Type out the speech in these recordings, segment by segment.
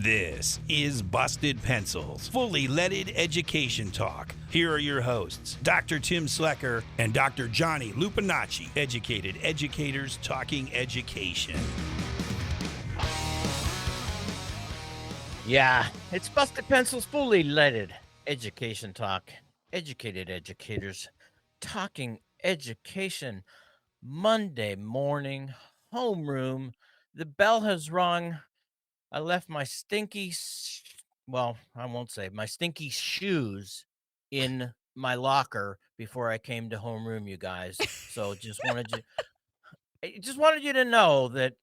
This is Busted Pencils, fully leaded education talk. Here are your hosts, Dr. Tim Slecker and Dr. Johnny Lupinacci, educated educators talking education. Yeah, it's Busted Pencils, fully leaded education talk. Educated educators talking education. Monday morning, homeroom. The bell has rung. I left my well, I won't say my stinky shoes in my locker before I came to homeroom, you guys. So just wanted you to know that,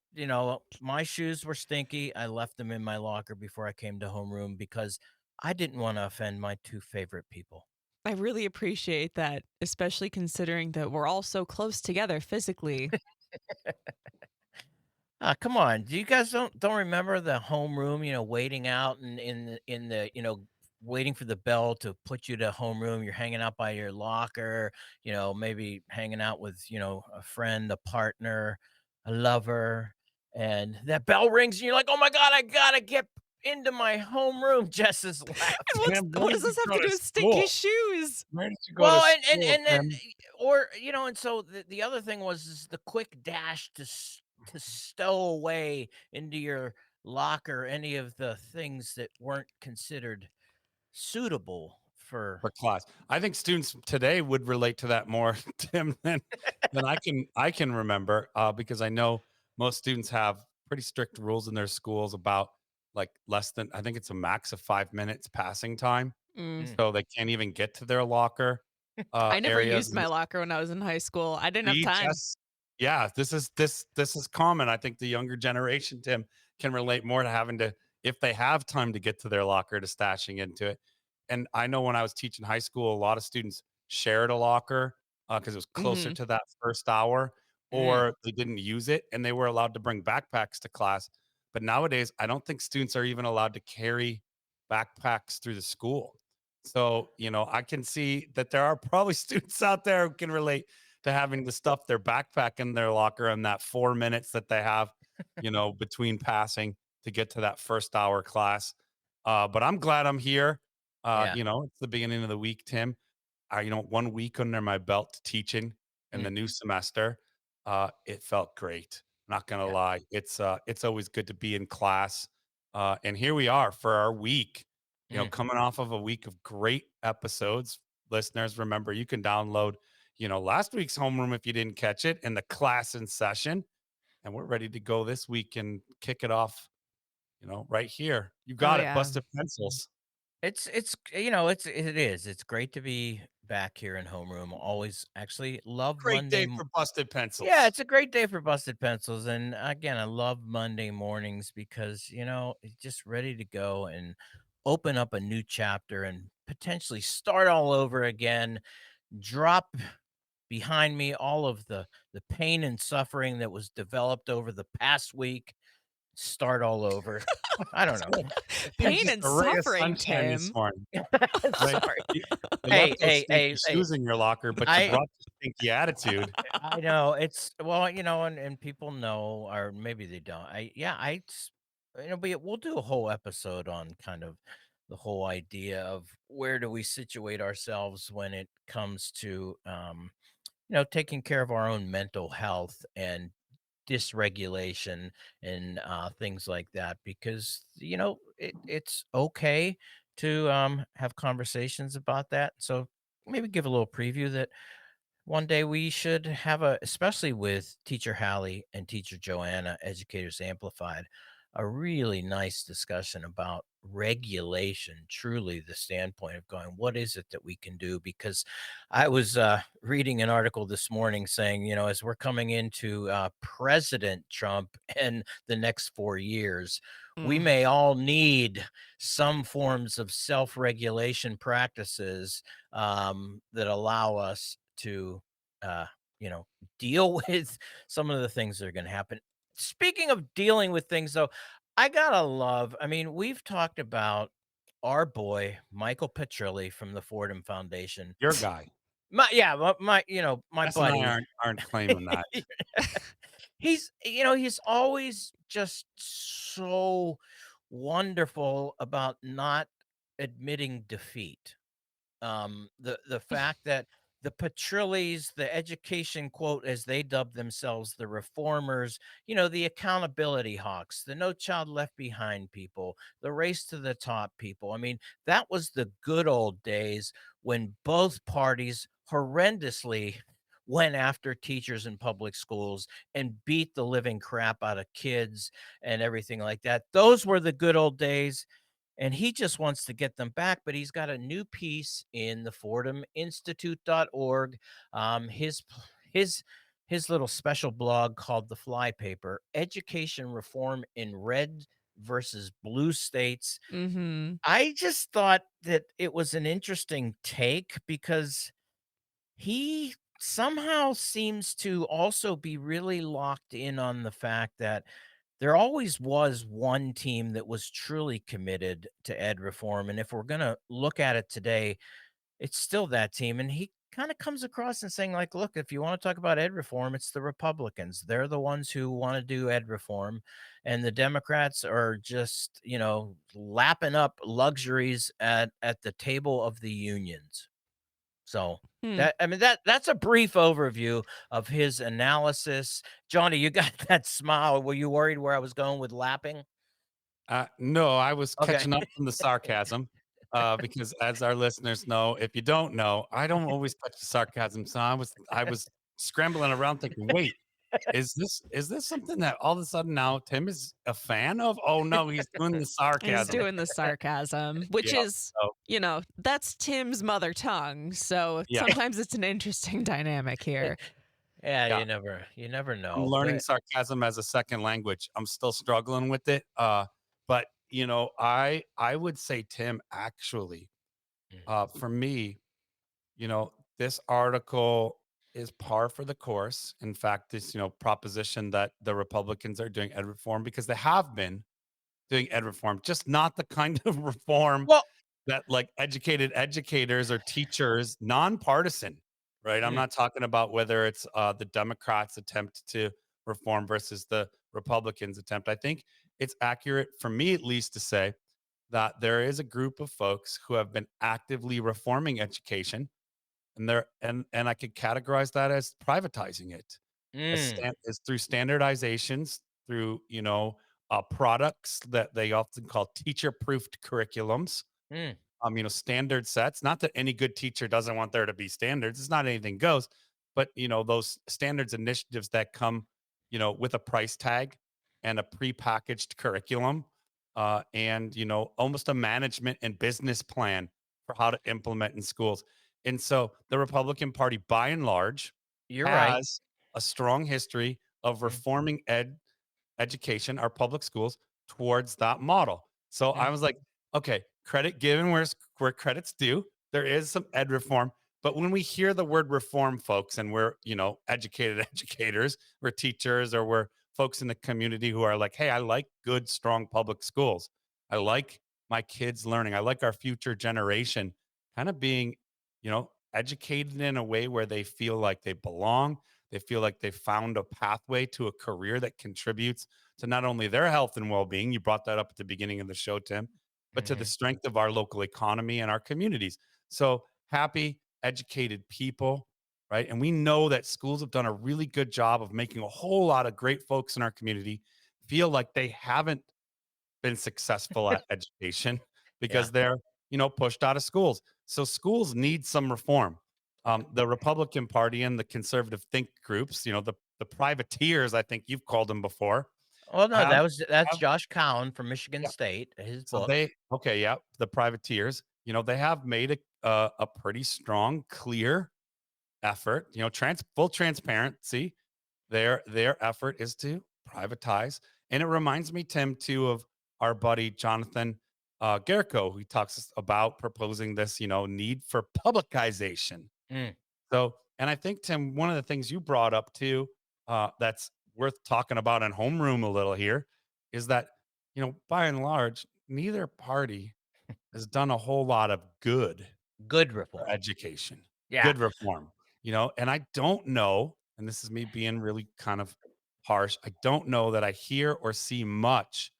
my shoes were stinky. I left them in my locker before I came to homeroom because I didn't want to offend my two favorite people. I really appreciate that, especially considering that we're all so close together physically. Ah, come on. Do you guys don't remember the homeroom, waiting out and waiting for the bell to put you to homeroom. You're hanging out by your locker, maybe hanging out with, a friend, a partner, a lover, and that bell rings and you're like, "Oh my God, I gotta get into my homeroom." Jess is And laughing. what does this have to do with stinky shoes? Where did you go to Well, and school, then Tim? and so the other thing was is the quick dash to stow away into your locker any of the things that weren't considered suitable for. For class. I think students today would relate to that more, Tim, than I can remember, because I know most students have pretty strict rules in their schools about like less than I think it's a max of 5 minutes passing time. Mm. Mm, So they can't even get to their locker I never areas. used my locker when I was in high school. I didn't have See, time. just yeah, this is common. I think the younger generation, Tim, can relate more to having to if they have time to get to their locker to stashing into it. And I know when I was teaching high school, a lot of students shared a locker because it was closer Mhm. to that first hour, mm, or they didn't use it and they were allowed to bring backpacks to class. But nowadays, I don't think students are even allowed to carry backpacks through the school. So, I can see that there are probably students out there who can relate to having to stuff their backpack in their locker in that 4 minutes that they have, between passing to get to that first hour class. But I'm glad I'm here. yeah. It's the beginning of the week, Tim. 1 week under my belt teaching in the Mm, new semester. It felt great. Not gonna yeah. lie. It's always good to be in class. And here we are for our week, Mm. coming off of a week of great episodes. Listeners, remember you can download, last week's homeroom if you didn't catch it, and the class in session. And we're ready to go this week and kick it off, right here. You Oh, got it, yeah. busted pencils. It is. It's great to be back here in homeroom. Always actually love Great Monday. day for busted Yeah, pencils. it's a great day for busted pencils, and again, I love Monday mornings because, it's just ready to go and open up a new chapter and potentially start all over again, drop behind me all of the pain and suffering that was developed over the past week, start all over. I don't know. Yeah, Pain just and a ray of suffering, sunshine this Tim. morning. Right? Sorry. You left Hey, those hey, stinky hey, hey. shoes in your locker, but you I brought the stinky attitude. I know it's well, and people know, or maybe they don't. But we'll do a whole episode on kind of the whole idea of where do we situate ourselves when it comes to taking care of our own mental health and dysregulation and things like that because it's okay to have conversations about that. So maybe give a little preview that one day we should have especially with Teacher Hallie and Teacher Joanna, Educators Amplified, a really nice discussion about regulation, truly the standpoint of going, what is it that we can do? Because I was reading an article this morning saying, as we're coming into President Trump and the next 4 years, we Mm. may all need some forms of self regulation practices that allow us to uh, you know, deal with some of the things that are going to happen. Speaking of dealing with things, though, I gotta love. I mean, we've talked about our boy Michael Petrilli from the Fordham Foundation. Your guy. My S and I buddy. aren't claiming that. He's always just so wonderful about not admitting defeat. The fact that the Petrillis, the education quote, as they dubbed themselves, the reformers, the accountability hawks, the no child left behind people, the race to the top people. I mean, that was the good old days when both parties horrendously went after teachers in public schools and beat the living crap out of kids and everything like that. Those were the good old days, and he just wants to get them back. But he's got a new piece in the forduminstitute.org. His his little special blog called the Fly Paper: Education Reform in Red versus Blue States. Mhm. I just thought that it was an interesting take because he somehow seems to also be really locked in on the fact that there always was one team that was truly committed to ed reform. And if we're going to look at it today, it's still that team. And he kind of comes across and saying, like, look, if you want to talk about ed reform, it's the Republicans. They're the ones who want to do ed reform. And the Democrats are just, lapping up luxuries at the table of the unions. So Hmm. that's a brief overview of his analysis. Johnny, you got that smile. Were you worried where I was going with lapping? No, I was Okay. catching up from the sarcasm, because as our listeners know, if you don't know, I don't always touch the sarcasm. So I was scrambling around thinking, wait, is this something that all of a sudden now Tim is a fan of? Oh no, he's doing the He's sarcasm. doing the sarcasm, which Yeah. is, So that's Tim's mother tongue. So yeah, sometimes it's an interesting dynamic here. Yeah, yeah. you never I'm know. learning But sarcasm as a second language. I'm still struggling with it. But I would say, Tim, actually, for me, this article is par for the course. In fact, this, proposition that the Republicans are doing ed reform because they have been doing ed reform, just not the kind of reform well, that like educated educators or teachers, nonpartisan, right? I'm mm, not talking about whether it's the Democrats' attempt to reform versus the Republicans' attempt. I think it's accurate for me, at least, to say that there is a group of folks who have been actively reforming education, and I could categorize that as privatizing it, mm, as through standardizations, through products that they often call teacher-proofed curriculums, mm, standard sets. Not that any good teacher doesn't want there to be standards. It's not anything goes, but those standards initiatives that come, with a price tag and a prepackaged curriculum, and almost a management and business plan for how to implement in schools. And so the Republican Party, by and large, you're right. has a strong history of Mm, reforming education, our public schools, towards that model. So I mm, was like, okay, credit given where credit's due. There is some ed reform, but when we hear the word reform, folks, and we're educated educators, we're teachers, or we're folks in the community who are like, hey, I like good, strong public schools. I like my kids learning. I like our future generation kind of being, educated in a way where they feel like they belong. They feel like they found a pathway to a career that contributes to not only their health and well-being, you brought that up at the beginning of the show, Tim, but to the mhm. strength of our local economy and our communities. So happy, educated people, right? And we know that schools have done a really good job of making a whole lot of great folks in our community feel like they haven't been successful at education Yeah. because they're, pushed out of schools. So schools need some reform. The Republican Party and the conservative think groups, the privateers, I think you've called them before, Well, no, have that's have Josh Cowan from Michigan yeah. State, his So book. yeah, the privateers, they have made a pretty strong, clear effort, full transparency. Their effort is to privatize, and it reminds me, Tim, too, of our buddy Jonathan Gerko, who talks about proposing this, need for publicization. Mm, So, and I think, Tim, one of the things you brought up too, that's worth talking about in homeroom a little here, is that by and large, neither party has done a whole lot of good good for reform. education, Yeah. good reform, and I don't know, and this is me being really kind of harsh, I don't know that I hear or see much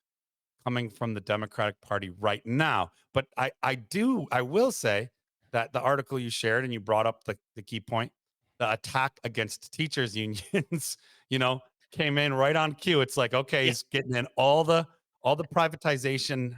coming from the Democratic Party right now. But I will say that the article you shared and you brought up the key point, the attack against teachers unions, you know, came in right on cue. It's like, okay, Yeah. he's getting in all the privatization,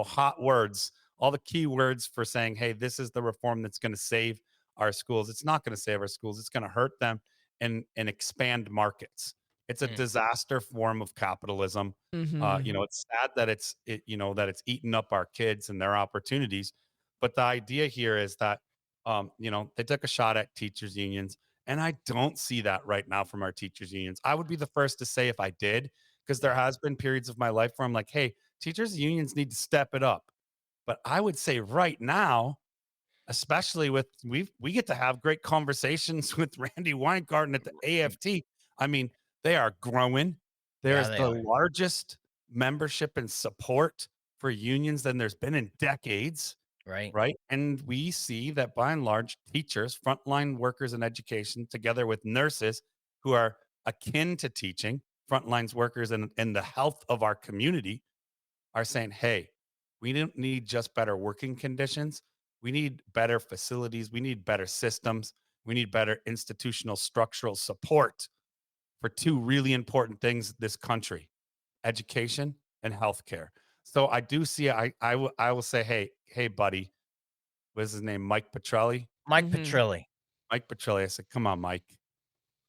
hot words, all the key words for saying, hey, this is the reform that's going to save our schools. It's not going to save our schools. It's going to hurt them and expand markets. It's a Mm. disaster form of capitalism. Mhm. It's sad that that it's eaten up our kids and their opportunities. But the idea here is that they took a shot at teachers unions, and I don't see that right now from our teachers unions. I would be the first to say if I did, because there Yeah. has been periods of my life where I'm like, hey, teachers unions need to step it up. But I would say right now, especially with we get to have great conversations with Randy Weingarten at the Right. AFT. I mean, they are growing. Yeah, There's they the are. largest membership and support for unions than there's been in decades, Right. right? And we see that by and large, teachers, frontline workers in education, together with nurses who are akin to teaching, frontlines workers in the health of our community, are saying, hey, we don't need just better working conditions. We need better facilities. We need better systems. We need better institutional structural support for two really important things in this country: education and healthcare. So I do see, I will say, hey, buddy, what's his name? Mike Petrelli. Mike Mhm. Petrilli. Mike Petrelli. I said, come on, Mike.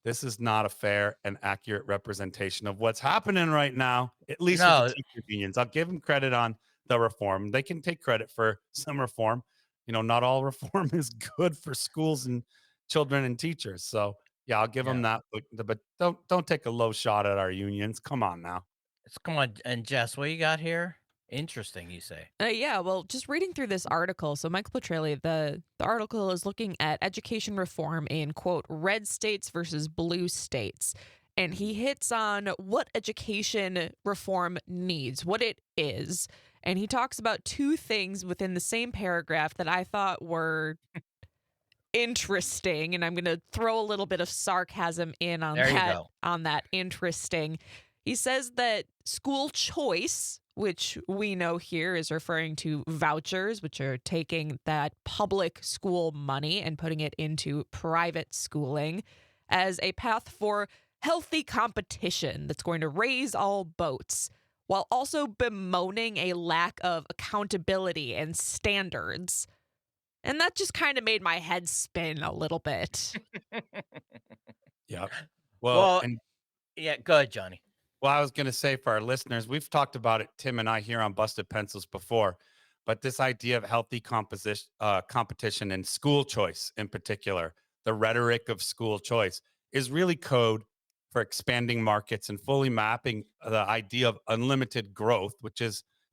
This is not a fair and accurate representation of what's happening right now, at least with the No, teacher unions. I'll give them credit on the reform. They can take credit for some reform. Not all reform is good for schools and children and teachers. So yeah, I'll give them yeah. that. But don't take a low shot at our unions. Come on now. Come on, and Jess, what you got here? Interesting, you say. Yeah, well, just reading through this article. So, Michael Petrelli, the article is looking at education reform in quote red states versus blue states, and he hits on what education reform needs, what it is, and he talks about two things within the same paragraph that I thought were interesting, and I'm going to throw a little bit of sarcasm in on There you that go. interesting. He says that school choice, which we know here is referring to vouchers, which are taking that public school money and putting it into private schooling, as a path for healthy competition that's going to raise all boats, while also bemoaning a lack of accountability and standards. And that just kind of made my head spin a little bit. Yeah. Well, Well, and yeah, go ahead, Johnny. Well, I was going to say for our listeners, we've talked about it, Tim and I, here on Busted Pencils before, but this idea of healthy competition and school choice in particular, the rhetoric of school choice, is really code for expanding markets and fully mapping the idea of unlimited growth, which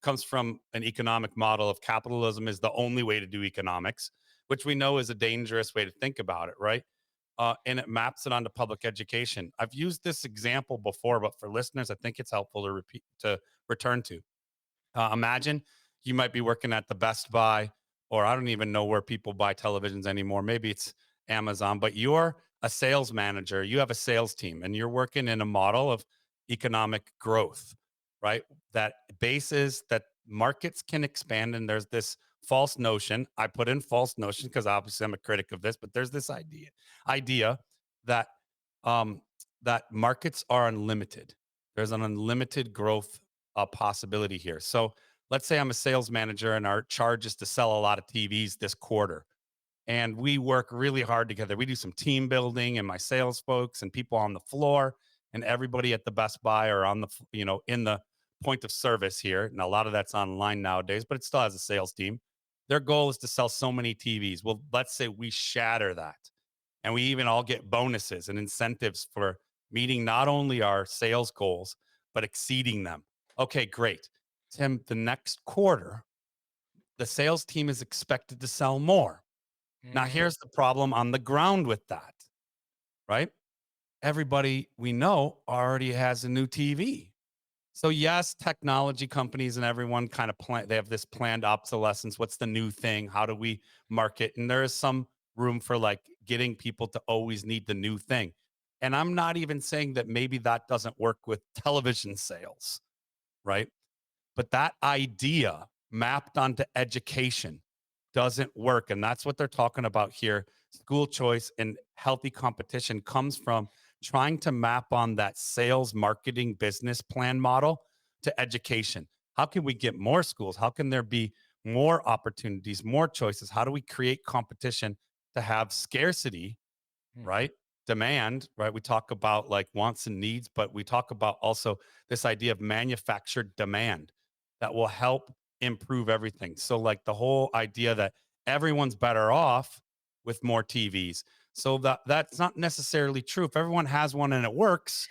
comes from an economic model of capitalism is the only way to do economics, which we know is a dangerous way to think about it, right? And it maps it onto public education. I've used this example before, but for listeners, I think it's helpful to return to. Imagine you might be working at the Best Buy, or I don't even know where people buy televisions anymore. Maybe it's Amazon, but you're a sales manager. You have a sales team, and you're working in a model of economic growth, right? That bases that markets can expand, and there's this false notion. I put in false notion because obviously I'm a critic of this, but there's this idea that that markets are unlimited. There's an unlimited growth possibility here. So let's say I'm a sales manager and our charge is to sell a lot of TVs this quarter. And we work really hard together. We do some team building and my sales folks and people on the floor and everybody at the Best Buy or on the, in the point of service here. And a lot of that's online nowadays, but it still has a sales team. Their goal is to sell so many TVs. Well, let's say we shatter that and we even all get bonuses and incentives for meeting not only our sales goals, but exceeding them. Okay, great. Tim, the next quarter, the sales team is expected to sell more. Now, Mhm. here's the problem on the ground with that, right? Everybody we know already has a new TV. So, yes, technology companies and everyone kind of they have this planned obsolescence. What's the new thing? How do we market? And there is some room for like getting people to always need the new thing. And I'm not even saying that maybe that doesn't work with television sales, right? but that idea mapped onto education doesn't work. And that's what they're talking about here. School choice and healthy competition comes from trying to map on that sales, marketing, business plan model to education. How can we get more schools? How can there be more opportunities, more choices? How do we create competition to have scarcity, Mhm. right? Demand, right? We talk about like wants and needs, but we talk about also this idea of manufactured demand that will help improve everything. So, like the whole idea that everyone's better off with more TVs. So that's not necessarily true. If everyone has one and it works,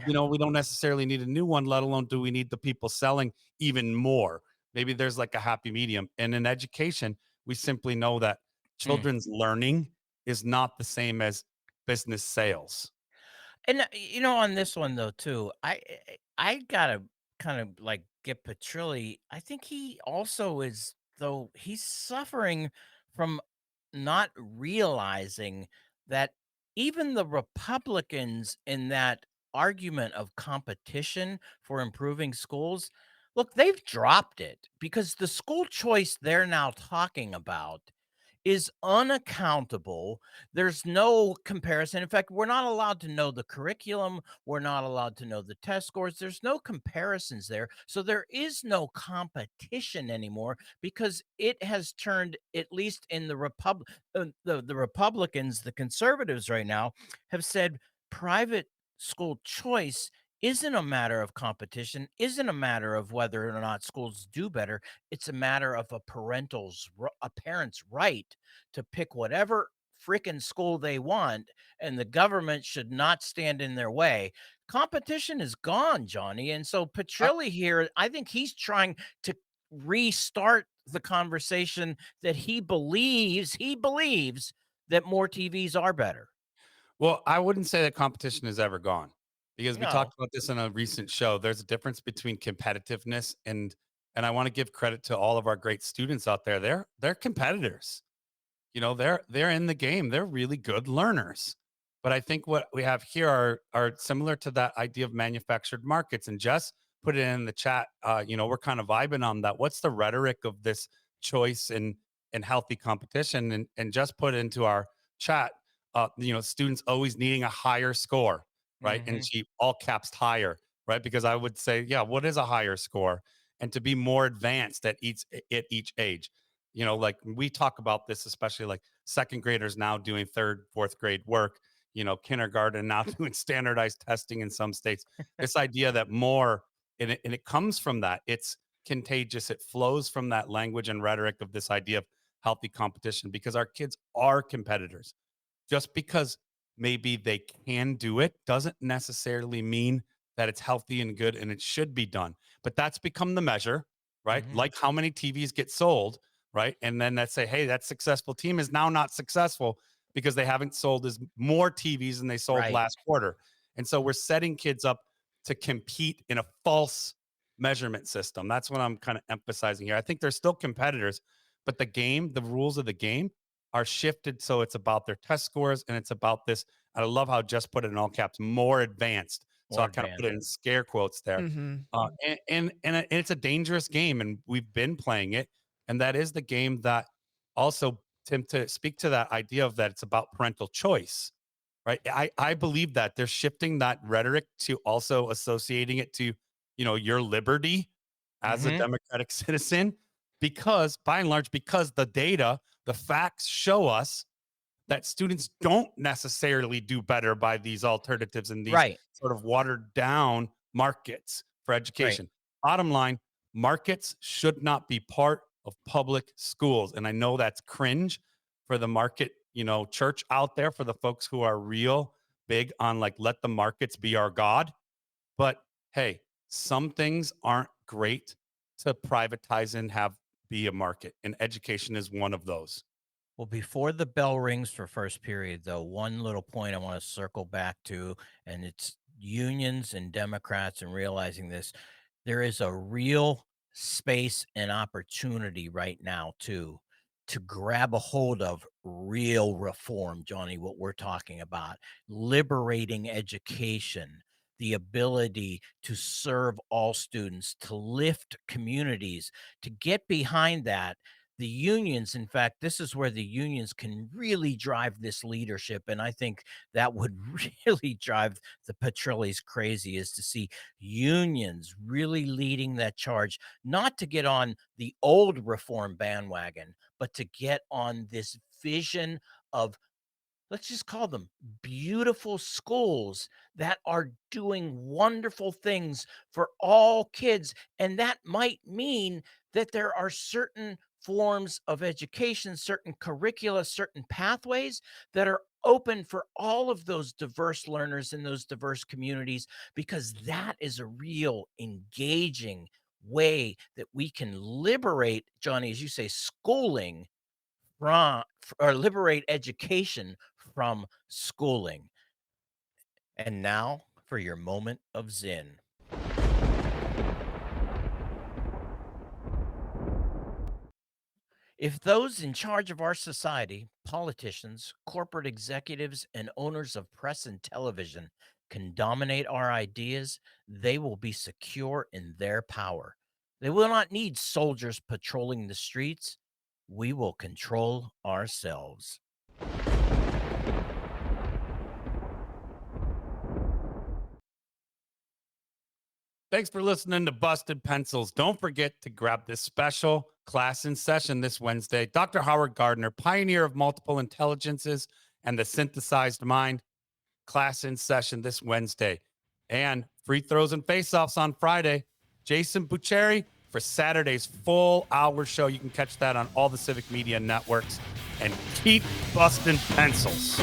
we don't necessarily need a new one, let alone do we need the people selling even more. Maybe there's like a happy medium. And in education, we simply know that Mm. children's learning is not the same as business sales. And, on this one though too, I gotta kind of like get Petrilli. I think he also is, though he's suffering from not realizing that even the Republicans in that argument of competition for improving schools, look, they've dropped it because the school choice they're now talking about is unaccountable. There's no comparison. In fact, we're not allowed to know the curriculum. We're not allowed to know the test scores. There's no comparisons there. So there is no competition anymore because it has turned, at least in the Republicans, the conservatives right now have said private school choice isn't a matter of competition, isn't a matter of whether or not schools do better. It's a matter of a parent's right to pick whatever freaking school they want, and the government should not stand in their way. Competition is gone, Johnny. And so I, Petrilli here, I think he's trying to restart the conversation that he believes that more TVs are better. well, I wouldn't say that competition is ever gone because we No. talked about this in a recent show. There's a difference between competitiveness and I want to give credit to all of our great students out there. They're competitors. They're in the game. They're really good learners. But I think what we have here are similar to that idea of manufactured markets. And Jess put it in the chat. We're kind of vibing on that. What's the rhetoric of this choice and healthy competition? And just put into our chat. Students always needing a higher score, right? And Mhm. she all caps higher, right? Because I would say, yeah, what is a higher score? And to be more advanced at each age. Like we talk about this, especially like second graders now doing third, fourth grade work, kindergarten now doing standardized testing in some states. This idea that more, and it comes from that, it's contagious. It flows from that language and rhetoric of this idea of healthy competition because our kids are competitors. Just because maybe they can do it doesn't necessarily mean that it's healthy and good and it should be done. But that's become the measure, right? Mhm. Like how many TVs get sold, right? And then let's say, hey, that successful team is now not successful because they haven't sold as more TVs than they sold Right. last quarter. And so we're setting kids up to compete in a false measurement system. That's what I'm kind of emphasizing here. I think they're still competitors, but the rules of the game are shifted so it's about their test scores and it's about this. I love how Jess put it in all caps, more advanced. So More I kind of put it advanced. in scare quotes there. Mhm. And it's a dangerous game, and we've been playing it. And that is the game that also, Tim, to speak to that idea of that it's about parental choice, right? I believe that they're shifting that rhetoric to also associating it to, your liberty as a Mhm. democratic citizen, because by and large, because the data, the facts show us that students don't necessarily do better by these alternatives and these Right. sort of watered down markets for Right. education. Bottom line, markets should not be part of public schools. And I know that's cringe for the market, church out there, for the folks who are real big on like, let the markets be our God. But hey, some things aren't great to privatize and have be a market. And education is one of those. Well, before the bell rings for first period, though, one little point I want to circle back to, and it's unions and Democrats and realizing this. There is a real space and opportunity right now, too, to grab a hold of real reform, Johnny, what we're talking about, liberating education, the ability to serve all students, to lift communities, to get behind that. The unions, in fact, this is where the unions can really drive this leadership. And I think that would really drive the Petrillis crazy, is to see unions really leading that charge, not to get on the old reform bandwagon, but to get on this vision of, let's just call them, beautiful schools that are doing wonderful things for all kids. And that might mean that there are certain forms of education, certain curricula, certain pathways that are open for all of those diverse learners in those diverse communities, because that is a real engaging way that we can liberate, Johnny, as you say, schooling from, or liberate education from schooling. And now for your moment of Zen. If those in charge of our society, politicians, corporate executives, and owners of press and television, can dominate our ideas, they will be secure in their power. They will not need soldiers patrolling the streets. We will control ourselves. Thanks for listening to Busted Pencils. Don't forget to grab this special class in session this Wednesday. Dr. Howard Gardner, pioneer of multiple intelligences and the synthesized mind. Class in session this Wednesday. And free throws and face-offs on Friday. Jason Bucheri for Saturday's full hour show. You can catch that on all the civic media networks. And keep busting pencils.